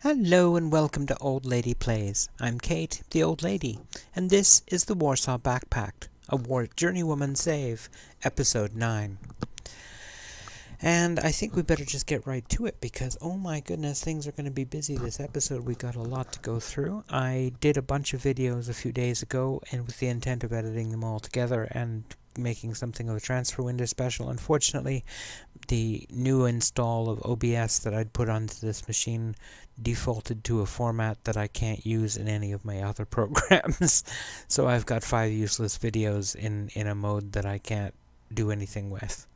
Hello and welcome to Old Lady Plays. I'm Kate, the Old Lady, and this is the Warsaw Backpack, a War Journeywoman Save, Episode 9. And I think we better just get right to it because, oh my goodness, things are going to be busy this episode. We got a lot to go through. I did a bunch of videos a few days ago and with the intent of editing them all together and making something of a transfer window special. Unfortunately, the new install of OBS that I'd put onto this machine defaulted to a format that I can't use in any of my other programs. So I've got 5 useless videos in a mode that I can't do anything with.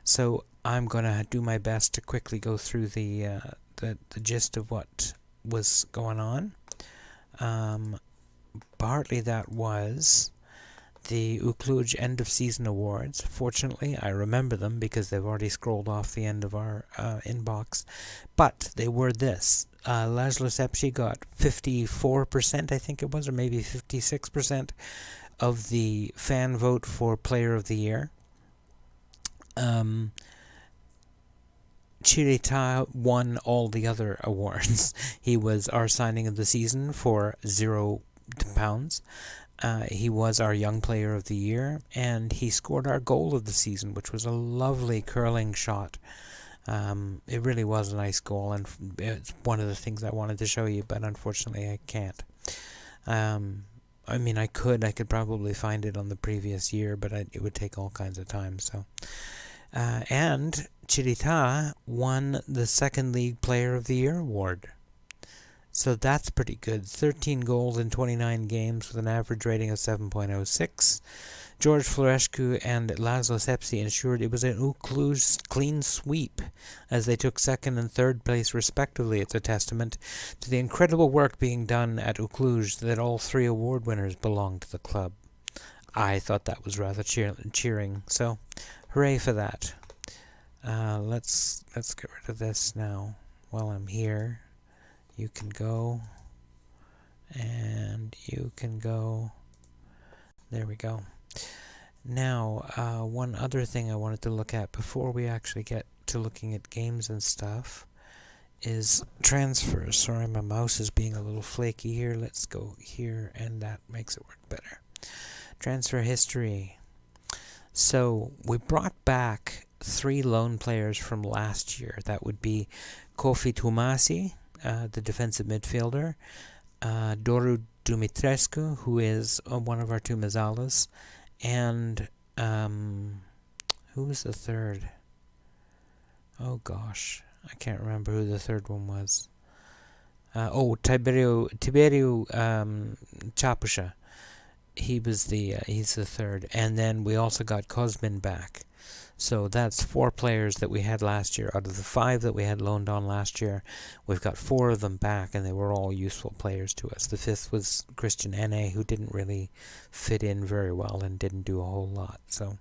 So I'm going to do my best to quickly go through the gist of what was going on. Partly that was the U Cluj end of season awards. Fortunately, I remember them because they've already scrolled off the end of our inbox. But they were this. Laszlo Sepsi got 54%, I think it was, or maybe 56% of the fan vote for Player of the Year. Chirita won all the other awards. He was our signing of the season for £0. He was our young player of the year, and he scored our goal of the season, which was a lovely curling shot. It really was a nice goal, and it's one of the things I wanted to show you, but unfortunately I can't. I mean, I could probably find it on the previous year, but it would take all kinds of time, so. And Chirita won the second league player of the year award. So that's pretty good. 13 goals in 29 games with an average rating of 7.06. George Florescu and Laszlo Sepsi ensured it was an U Cluj clean sweep as they took second and third place respectively. It's a testament to the incredible work being done at U Cluj that all 3 award winners belong to the club. I thought that was rather cheering, so hooray for that. Let's get rid of this now while I'm here. You can go, and you can go. There we go. Now, one other thing I wanted to look at before we actually get to looking at games and stuff is transfers. Sorry, my mouse is being a little flaky here. Let's go here, and that makes it work better. Transfer history. So, we brought back 3 loan players from last year. That would be Kofi Toumasi, the defensive midfielder, Doru Dumitrescu, who is one of our 2 Mazalas, and who was the third? Oh gosh, I can't remember who the third one was. Tiberio Chapusha. He's the third, and then we also got Kozmin back. So that's 4 players that we had last year. Out of the 5 that we had loaned on last year, we've got 4 of them back, and they were all useful players to us. The 5th was Christian N.A., who didn't really fit in very well and didn't do a whole lot. So,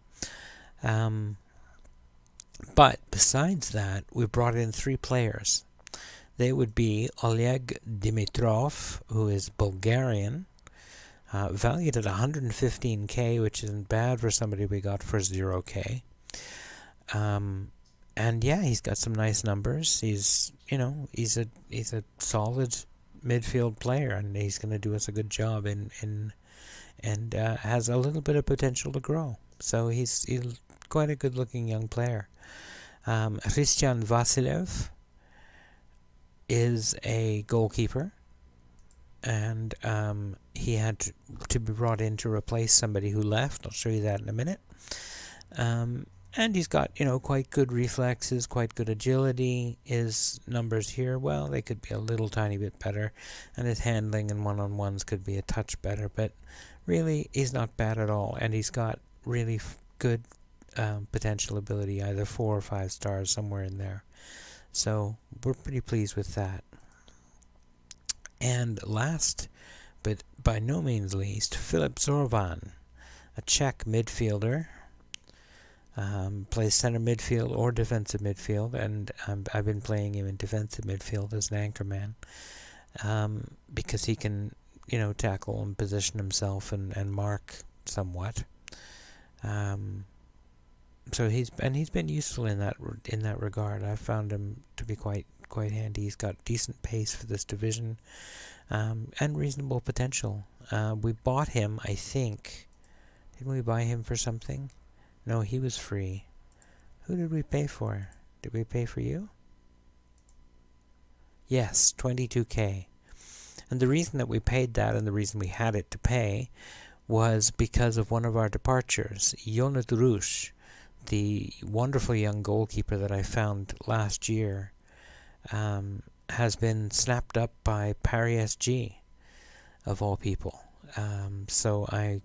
but besides that, we brought in 3 players. They would be Oleg Dimitrov, who is Bulgarian, valued at 115k, which isn't bad for somebody we got for 0k. And yeah, he's got some nice numbers. He's a solid midfield player, and he's going to do us a good job and has a little bit of potential to grow. So he's quite a good-looking young player. Christian Vasilev is a goalkeeper, and he had to be brought in to replace somebody who left. I'll show you that in a minute. And he's got, quite good reflexes, quite good agility. His numbers here, well, they could be a little tiny bit better. And his handling and one-on-ones could be a touch better. But really, he's not bad at all. And he's got really good potential ability, either 4 or 5 stars, somewhere in there. So we're pretty pleased with that. And last, but by no means least, Filip Zorvan, a Czech midfielder. Plays center midfield or defensive midfield, and I've been playing him in defensive midfield as an anchor man, because he can, tackle and position himself and mark somewhat. So he's been useful in that regard. I've found him to be quite quite handy. He's got decent pace for this division, and reasonable potential. We bought him, I think. Didn't we buy him for something? No, he was free. Who did we pay for? Did we pay for you? Yes, 22k. And the reason that we paid that, and the reason we had it to pay, was because of one of our departures. Jonat Rush, the wonderful young goalkeeper that I found last year, has been snapped up by Paris SG, of all people. So I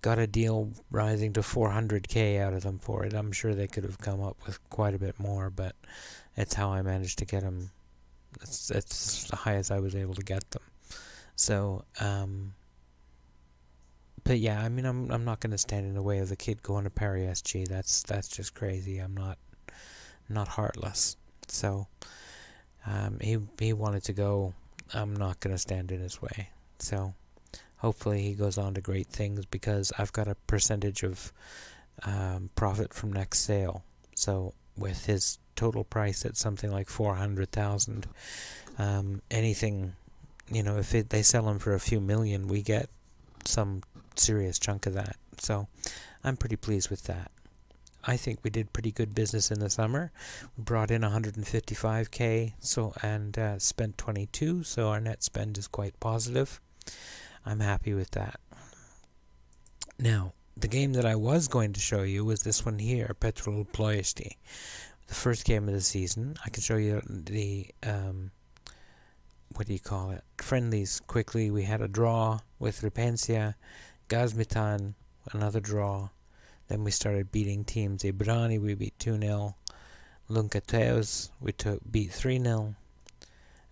got a deal rising to 400k out of them for it. I'm sure they could have come up with quite a bit more, but it's how I managed to get them. It's as high as I was able to get them. So, but yeah, I mean, I'm not going to stand in the way of the kid going to Paris SG. That's just crazy. I'm not heartless. So, he wanted to go. I'm not going to stand in his way. So, hopefully he goes on to great things, because I've got a percentage of profit from next sale. So, with his total price at something like 400,000, anything, if they sell him for a few million, we get some serious chunk of that. So I'm pretty pleased with that. I think we did pretty good business in the summer. We brought in 155k, and spent 22, so our net spend is quite positive. I'm happy with that. Now, the game that I was going to show you was this one here, Petrol Ploiești. The first game of the season. I can show you the friendlies quickly. We had a draw with Repensia, Gazmitan, another draw. Then we started beating teams. Ibrani, we beat 2-0. Luncateus, we beat 3-0.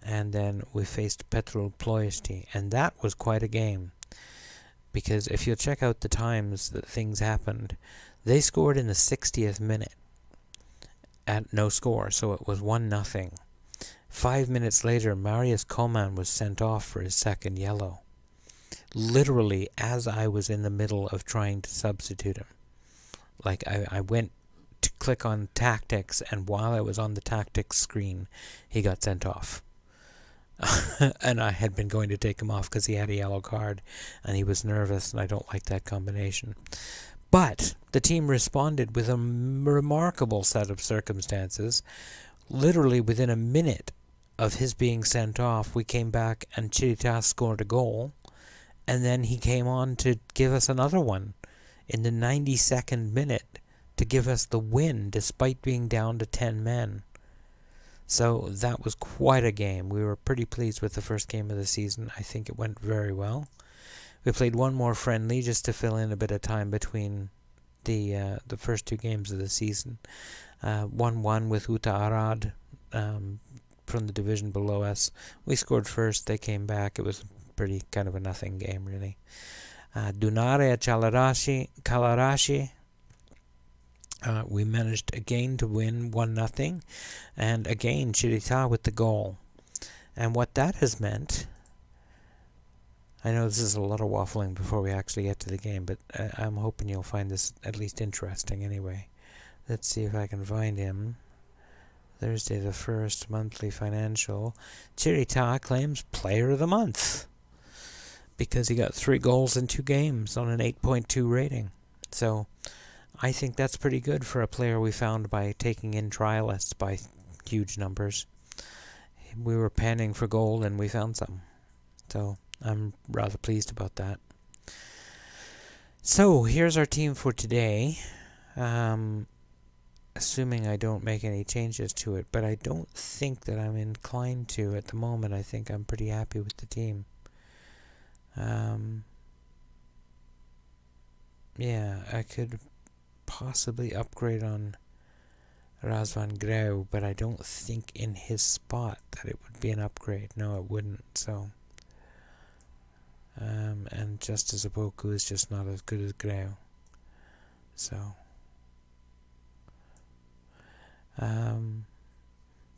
And then we faced Petrol Ploiești, and that was quite a game. Because if you'll check out the times that things happened, they scored in the 60th minute at no score, so it was 1-0. 5 minutes later, Marius Coman was sent off for his second yellow. Literally, as I was in the middle of trying to substitute him. Like, I went to click on tactics, and while I was on the tactics screen, he got sent off. And I had been going to take him off because he had a yellow card, and he was nervous, and I don't like that combination. But the team responded with a remarkable set of circumstances. Literally within a minute of his being sent off, we came back and Chiritas scored a goal. And then he came on to give us another one in the 92nd minute to give us the win despite being down to 10 men. So that was quite a game. We were pretty pleased with the first game of the season. I think it went very well. We played one more friendly just to fill in a bit of time between the first two games of the season. 1-1 with Uta Arad from the division below us. We scored first. They came back. It was pretty kind of a nothing game, really. Dunare Kalarashi. We managed again to win 1-0, and again Chirita with the goal. And what that has meant, I know this is a lot of waffling before we actually get to the game, but I'm hoping you'll find this at least interesting anyway. Let's see if I can find him. Thursday the 1st, monthly financial. Chirita claims Player of the Month because he got 3 goals in 2 games on an 8.2 rating. So I think that's pretty good for a player we found by taking in trialists by huge numbers. We were panning for gold and we found some. So I'm rather pleased about that. So here's our team for today. Assuming I don't make any changes to it, but I don't think that I'm inclined to at the moment. I think I'm pretty happy with the team. Yeah, I could possibly upgrade on Razvan Greu, but I don't think in his spot that it would be an upgrade. No, it wouldn't. So, and Justice Aboku is just not as good as Greu. So,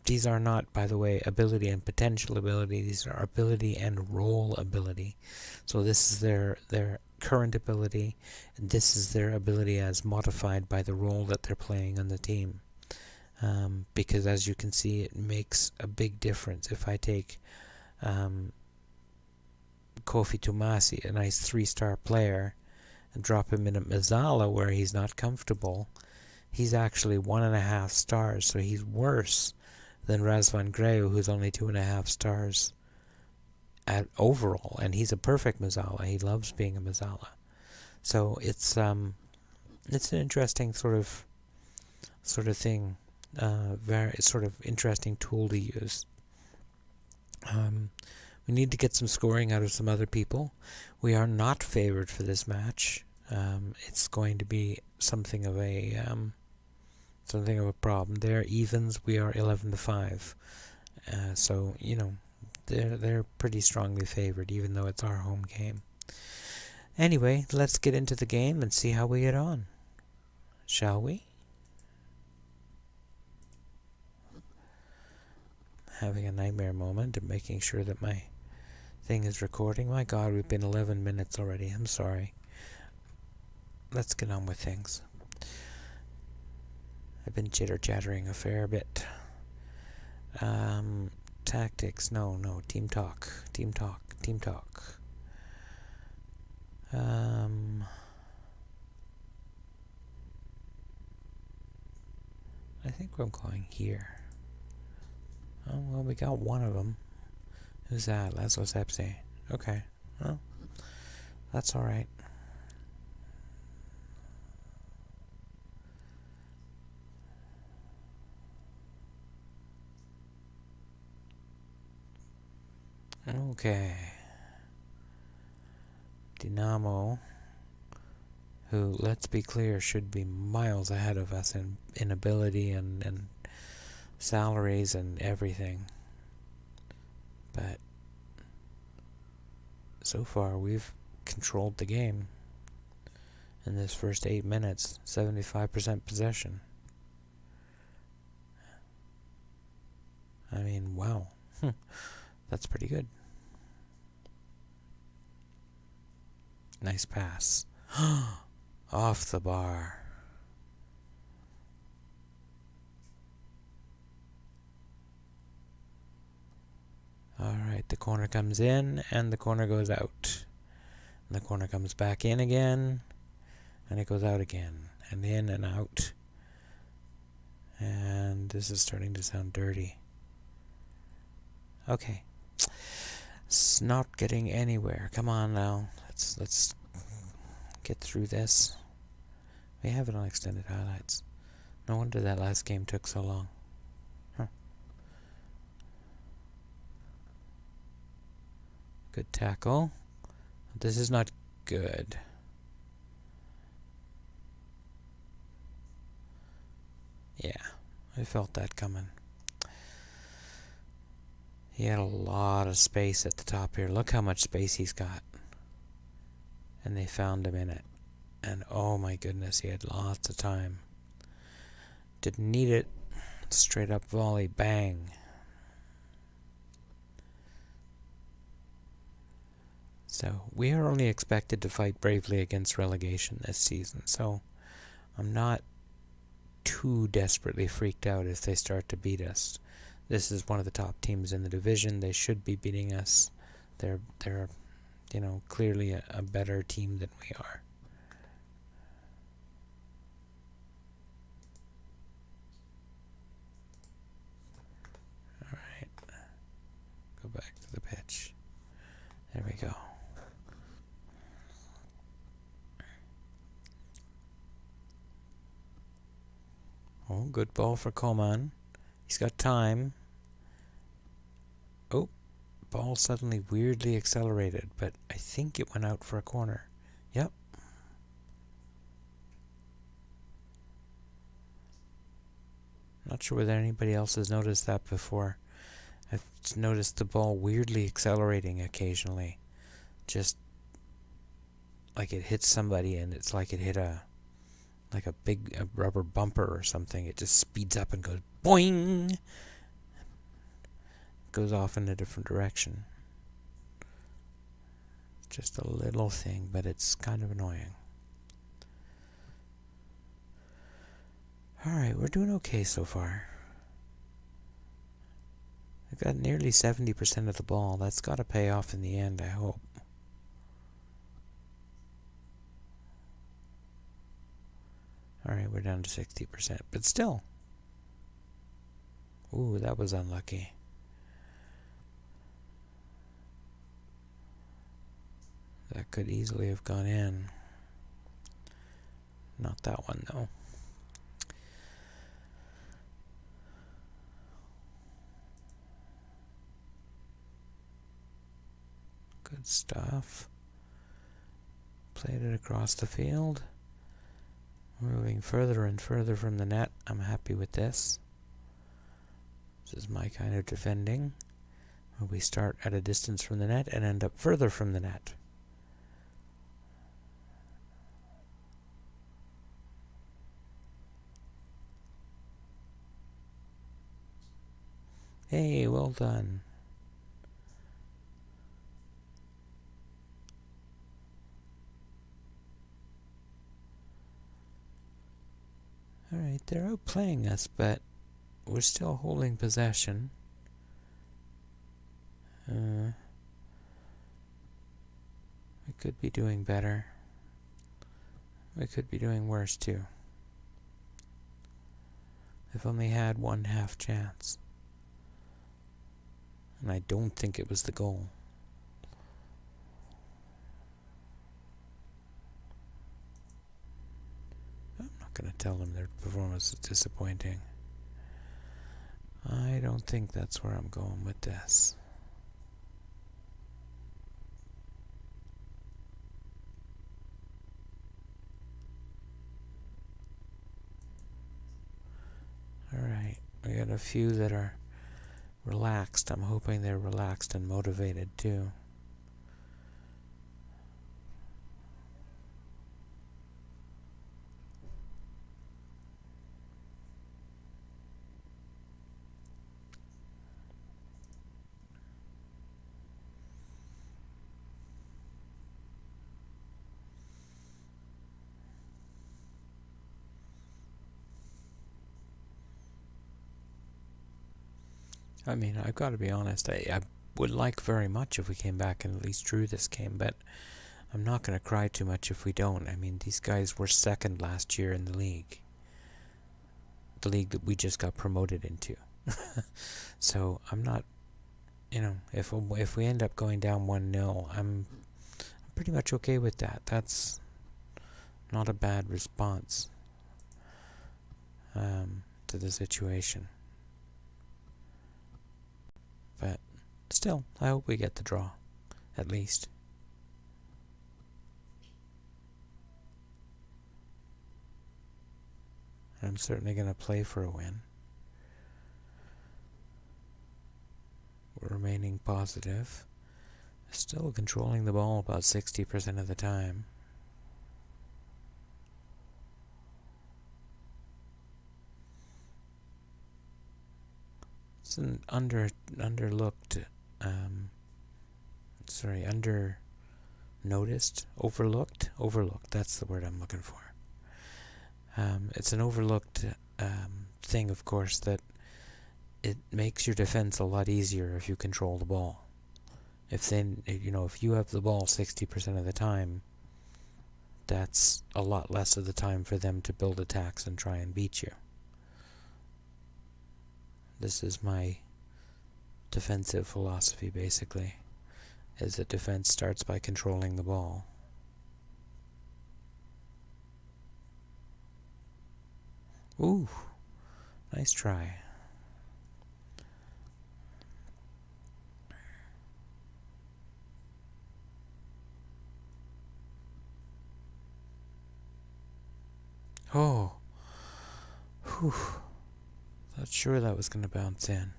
these are not, by the way, ability and potential ability. These are ability and role ability. So this is their current ability, and this is their ability as modified by the role that they're playing on the team. because as you can see, it makes a big difference. If I take Kofi Tomasi, a nice 3-star player, and drop him in at Mazzala where he's not comfortable, he's actually 1.5 stars, so he's worse than Razvan Greu, who's only 2.5 stars at overall, and he's a perfect Mazzala. He loves being a Mazzala. So it's an interesting sort of thing, very sort of interesting tool to use. We need to get some scoring out of some other people. We are not favored for this match. It's going to be something of a problem. They're evens. We are 11-5. So they're pretty strongly favored, even though it's our home game. Anyway, let's get into the game and see how we get on, shall we? Having a nightmare moment of making sure that my thing is recording. My God, we've been 11 minutes already. I'm sorry. Let's get on with things. I've been chitter-chattering a fair bit. Tactics, no, team talk. I think I'm going here. Oh, well, we got one of them. Who's that? Laszlo Sepsi. Okay, well, that's alright. Okay. Dinamo, who, let's be clear, should be miles ahead of us in ability and salaries and everything. But so far we've controlled the game in this first 8 minutes. 75% possession. I mean, wow. That's pretty good. Nice pass. Off the bar. Alright, the corner comes in and the corner goes out. And the corner comes back in again and it goes out again. And in and out. And this is starting to sound dirty. Okay. It's not getting anywhere. Come on now. Let's get through this. We have it on extended highlights. No wonder that last game took so long. Good tackle. This is not good. Yeah, I felt that coming. He had a lot of space at the top here. Look how much space he's got. And they found him in it. And oh my goodness, he had lots of time. Didn't need it. Straight up volley, bang. So, we are only expected to fight bravely against relegation this season. So, I'm not too desperately freaked out if they start to beat us. This is one of the top teams in the division. They should be beating us. They're clearly a better team than we are. Alright. Go back to the pitch. There we go. Oh, good ball for Coman. He's got time. Oh, ball suddenly weirdly accelerated, but I think it went out for a corner. Yep. Not sure whether anybody else has noticed that before. I've noticed the ball weirdly accelerating occasionally. Just like it hits somebody and it's like it hit a big rubber bumper or something. It just speeds up and goes boing. Goes off in a different direction. Just a little thing, but it's kind of annoying. Alright, we're doing okay so far. I got nearly 70% of the ball. That's got to pay off in the end, I hope. Alright, we're down to 60%, but still. Ooh, that was unlucky. That could easily have gone in. Not that one, though. Good stuff. Played it across the field. Moving further and further from the net. I'm happy with this. This is my kind of defending, where we start at a distance from the net and end up further from the net. Hey, well done. Alright, they're outplaying us, but we're still holding possession. We could be doing better. We could be doing worse, too. I've only had one half chance. And I don't think it was the goal. I'm not going to tell them their performance is disappointing. I don't think that's where I'm going with this. Alright, we got a few that are relaxed. I'm hoping they're relaxed and motivated too. I mean, I've got to be honest, I would like very much if we came back and at least drew this game, but I'm not going to cry too much if we don't. I mean, these guys were second last year in the league. The league that we just got promoted into. So, I'm not, if we end up going down 1-0, I'm pretty much okay with that. That's not a bad response to the situation. But still, I hope we get the draw, at least. I'm certainly going to play for a win. We're remaining positive. Still controlling the ball about 60% of the time. It's an overlooked, that's the word I'm looking for. It's an overlooked thing, of course, that it makes your defense a lot easier if you control the ball. If you have the ball 60% of the time, that's a lot less of the time for them to build attacks and try and beat you. This is my defensive philosophy, basically, is that defense starts by controlling the ball. Ooh, nice try. Oh, whew. Not sure that was going to bounce in.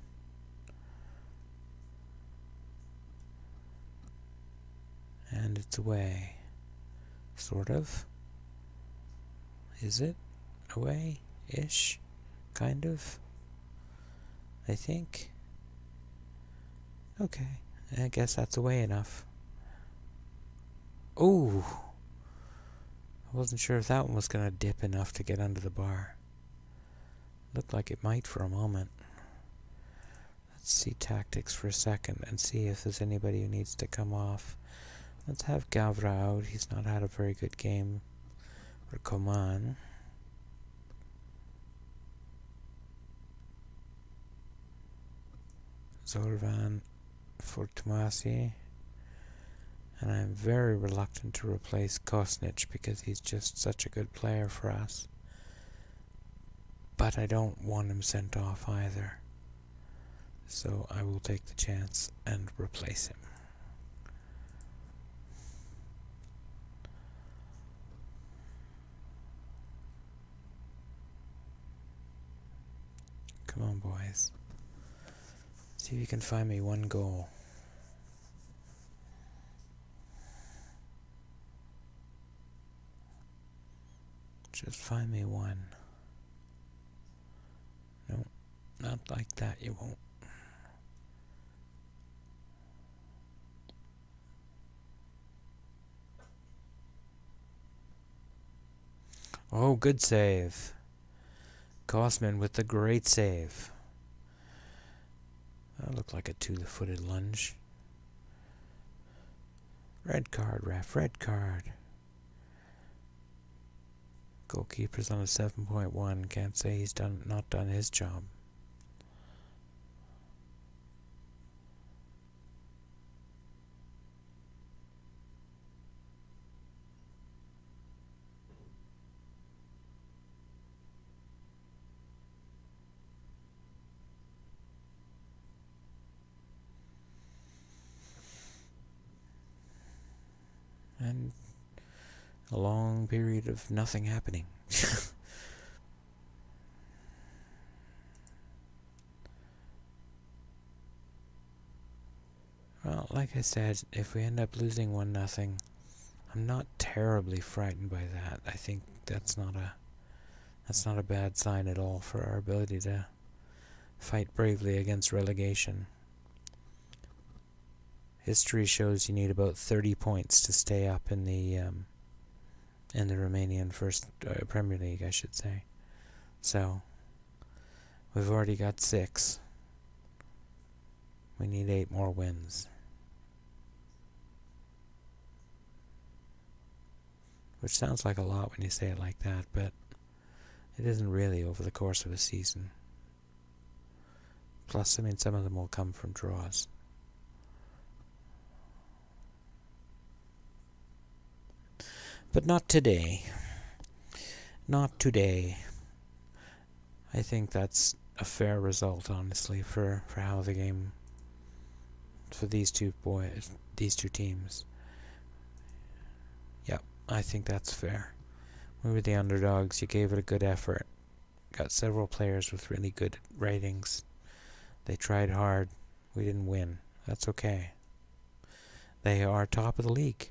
And it's away. Sort of. Is it away-ish? Kind of. I think. Okay. I guess that's away enough. Ooh. I wasn't sure if that one was going to dip enough to get under the bar. Looked like it might for a moment. Let's see tactics for a second and see if there's anybody who needs to come off. Let's have Gavra out. He's not had a very good game. Or Coman. Zorvan for Tomasi. And I'm very reluctant to replace Kosnic because he's just such a good player for us. But I don't want him sent off either. So I will take the chance and replace him. Come on, boys. See if you can find me one goal. Just find me one. No, not like that, you won't. Oh, good save. Kosman with the great save. That looked like a two-footed lunge. Red card, ref. Red card. Goalkeeper's on a 7.1. Can't say he's not done his job. And a long period of nothing happening. Well, like I said, if we end up losing 1-0, I'm not terribly frightened by that. I think that's not a bad sign at all for our ability to fight bravely against relegation. History shows you need about 30 points to stay up in the Romanian First Premier League, I should say. So we've already got 6. We need 8 more wins. Which sounds like a lot when you say it like that, but it isn't really over the course of a season. Plus, I mean, some of them will come from draws. But not today. Not today. I think that's a fair result, honestly, for how the game, for these two teams. Yep, I think that's fair. We were the underdogs. You gave it a good effort. Got several players with really good ratings. They tried hard. We didn't win. That's okay. They are top of the league.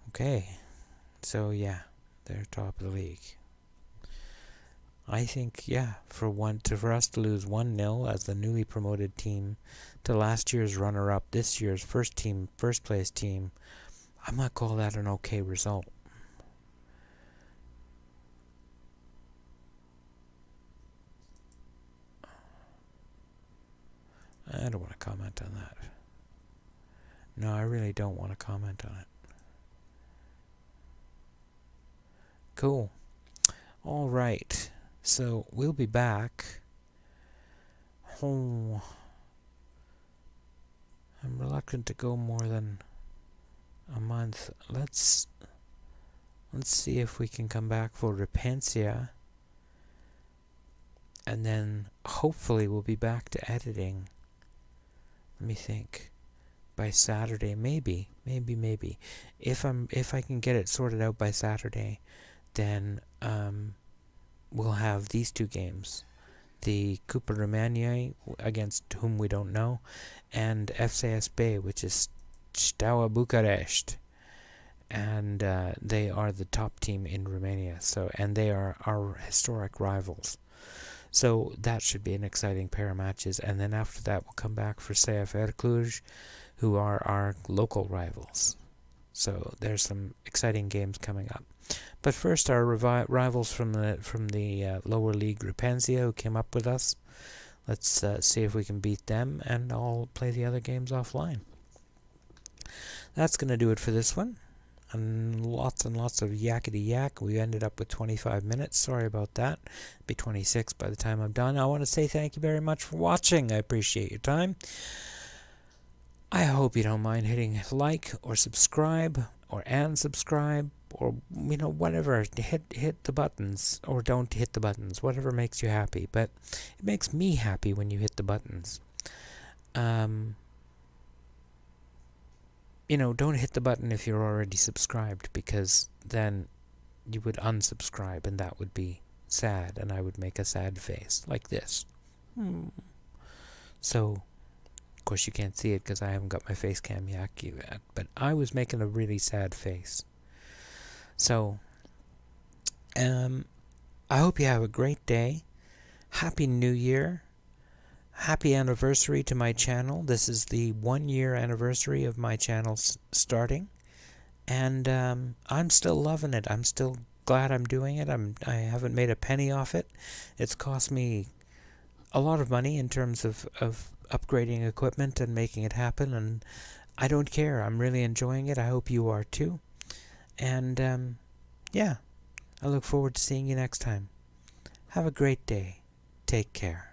Okay, so yeah, they're top of the league. I think, yeah, for us to lose 1-0 as the newly promoted team to last year's runner-up, this year's first place team, I might call that an okay result. I don't want to comment on that. No, I really don't want to comment on it. Cool. All right. So we'll be back. Oh, I'm reluctant to go more than a month. Let's see if we can come back for Repentia. And then hopefully we'll be back to editing. Let me think. By Saturday, maybe. If I can get it sorted out by Saturday, then we'll have these 2 games. The Cupa Romania, against whom we don't know, and FCSB, which is Steaua Bucuresti. And they are the top team in Romania, and they are our historic rivals. So that should be an exciting pair of matches. And then after that, we'll come back for U Cluj, who are our local rivals. So there's some exciting games coming up. But first, our rivals from the lower league, Rapenzia, who came up with us. Let's see if we can beat them, and I'll play the other games offline. That's going to do it for this one. And lots of yakety yak. We ended up with 25 minutes. Sorry about that. It'll be 26 by the time I'm done. I want to say thank you very much for watching. I appreciate your time. I hope you don't mind hitting like or subscribe or unsubscribe or whatever. Hit the buttons or don't hit the buttons. Whatever makes you happy. But it makes me happy when you hit the buttons. Don't hit the button if you're already subscribed, because then you would unsubscribe and that would be sad, and I would make a sad face like this. So, of course you can't see it because I haven't got my face cam yet, but I was making a really sad face. So, I hope you have a great day. Happy New Year. Happy anniversary to my channel. This is the 1-year anniversary of my channel starting. And I'm still loving it. I'm still glad I'm doing it. I haven't made a penny off it. It's cost me a lot of money in terms of upgrading equipment and making it happen. And I don't care. I'm really enjoying it. I hope you are too. And yeah, I look forward to seeing you next time. Have a great day. Take care.